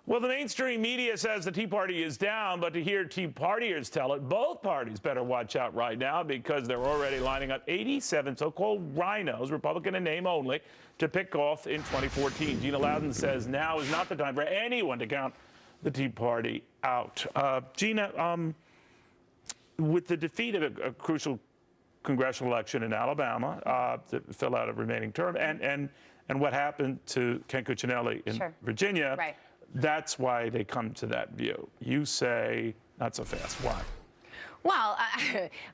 Well, the mainstream media says the Tea Party is down, but to hear Tea Partiers tell it, both parties better watch out right now because they're already lining up 87 so-called rhinos, Republican in name only, to pick off in 2014. Gina Loudon says now is not the time for anyone to count the Tea Party out. Gina, with the defeat of a crucial congressional election in Alabama to fill out a remaining term, and what happened to Ken Cuccinelli in Virginia, right. That's why they come to that view. You say not so fast. Why? Well,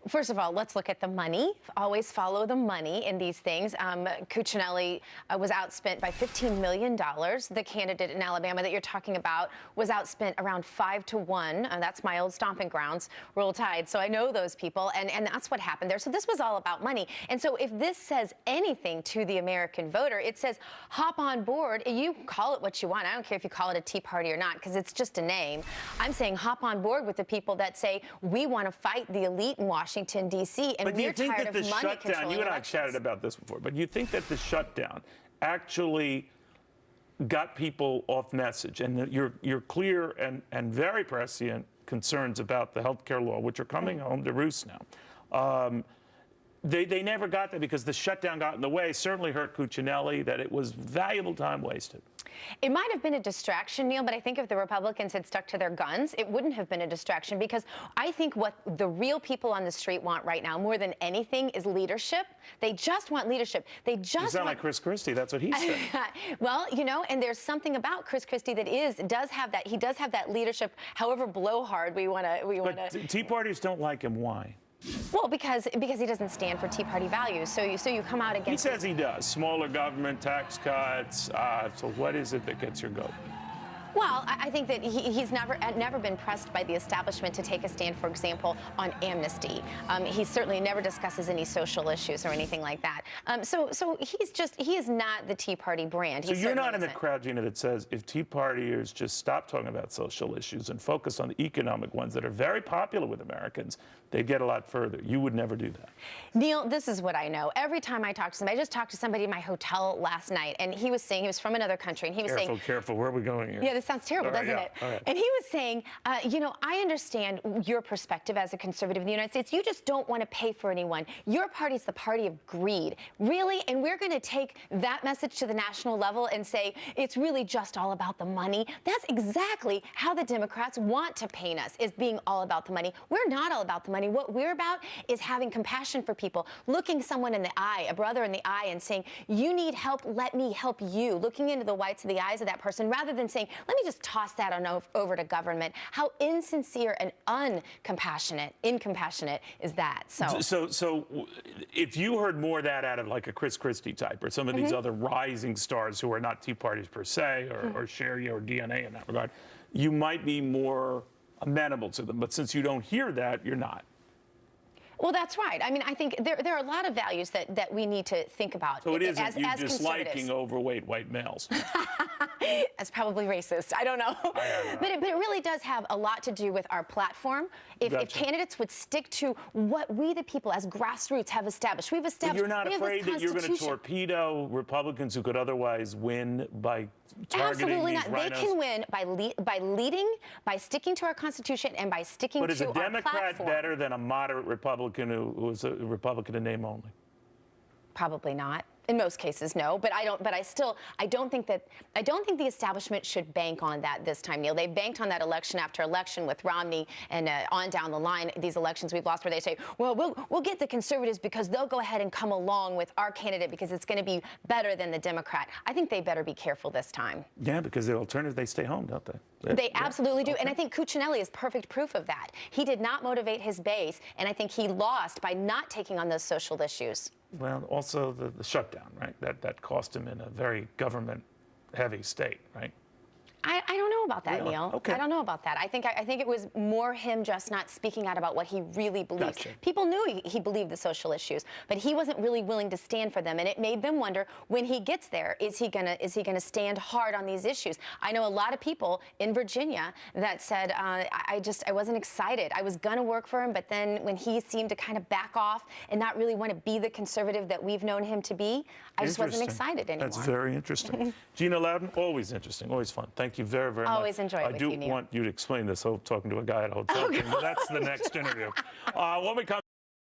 first of all, let's look at the money. Always follow the money in these things. Cuccinelli was outspent by $15 million. The candidate in Alabama that you're talking about was outspent around 5 to 1. That's my old stomping grounds, Roll Tide. So I know those people, and that's what happened there. So this was all about money. And so if this says anything to the American voter, it says hop on board. You call it what you want. I don't care if you call it a Tea Party or not, because it's just a name. I'm saying hop on board with the people that say we want to fight the elite in Washington, D.C., and we're tired of money controlling elections. You and I have chatted about this before, but you think that the shutdown actually got people off message, and your clear and very prescient concerns about the health care law, which are coming home to roost now. They never got that because the shutdown got in the way, certainly hurt Cuccinelli, that it was valuable time wasted. It might have been a distraction, Neil, but I think if the Republicans had stuck to their guns, it wouldn't have been a distraction, because I think what the real people on the street want right now, more than anything, is leadership. They just want leadership. They just You sound like Chris Christie. That's what he said. Well, you know, and there's something about Chris Christie that does have that leadership, however blowhard we want to. But Tea Partiers don't like him. Why? Well, because he doesn't stand for Tea Party values. So you come out against. He says he does. Smaller government, tax cuts. So what is it that gets your goat? Well, I think that he's never been pressed by the establishment to take a stand, for example, on amnesty. He certainly never discusses any social issues or anything like that. So he is not the Tea Party brand. So you're not in the crowd, Gina, that says if Tea Partiers just stop talking about social issues and focus on the economic ones that are very popular with Americans, they'd get a lot further. You would never do that. Neil, this is what I know. Every time I talk to somebody, I just talked to somebody in my hotel last night, and he was saying, he was from another country, and he was saying, Careful, where are we going here? Yeah, this sounds terrible, doesn't it? Right. And he was saying, you know, I understand your perspective as a conservative in the United States. You just don't want to pay for anyone. Your party's the party of greed. Really? And we're going to take that message to the national level and say it's really just all about the money. That's exactly how the Democrats want to paint us, is being all about the money. We're not all about the money. What we're about is having compassion for people, looking someone in the eye, a brother in the eye, and saying, you need help, let me help you. Looking into the whites of the eyes of that person, rather than saying, let me just toss that on over to government. How insincere and incompassionate is that? So if you heard more of that out of like a Chris Christie type or some of these other rising stars who are not Tea Parties per se, or share your DNA in that regard, you might be more amenable to them. But since you don't hear that, you're not. Well, that's right. I mean, I think there are a lot of values that we need to think about. So it isn't as you disliking overweight white males. That's probably racist. I don't know. But it really does have a lot to do with our platform. If candidates would stick to what we, the people, as grassroots, have established. We've established. But you're not afraid that you're going to torpedo Republicans who could otherwise win by targeting Absolutely these not. rhinos? They can win by leading, by sticking to our Constitution, and by sticking to our platform. But is a Democrat better than a moderate Republican who is a Republican in name only? Probably not. In most cases, no. But I don't think the establishment should bank on that this time, Neil. They banked on that election after election with Romney, and on down the line, these elections we've lost, where they say, well, we'll get the conservatives because they'll go ahead and come along with our candidate because it's going to be better than the Democrat. I think they better be careful this time. Yeah, because the alternative, they stay home, don't they? They absolutely do. And I think Cuccinelli is perfect proof of that. He did not motivate his base, and I think he lost by not taking on those social issues. Well, also the shutdown, right? That cost him in a very government-heavy state, right? I don't know about that, Really? Neil. Okay. I don't know about that. I think it was more him just not speaking out about what he really believes. Gotcha. People knew he believed the social issues, but he wasn't really willing to stand for them, and it made them wonder, when he gets there, is he gonna stand hard on these issues? I know a lot of people in Virginia that said, I wasn't excited. I was gonna work for him, but then when he seemed to kind of back off and not really want to be the conservative that we've known him to be, I just wasn't excited anymore. That's very interesting. Gina Loudon, always interesting, always fun. Thank Thank you very, very much. Always enjoy it with you, I do Neil. want you to explain this whole talking to a guy at a hotel thing, but that's the next interview. When we come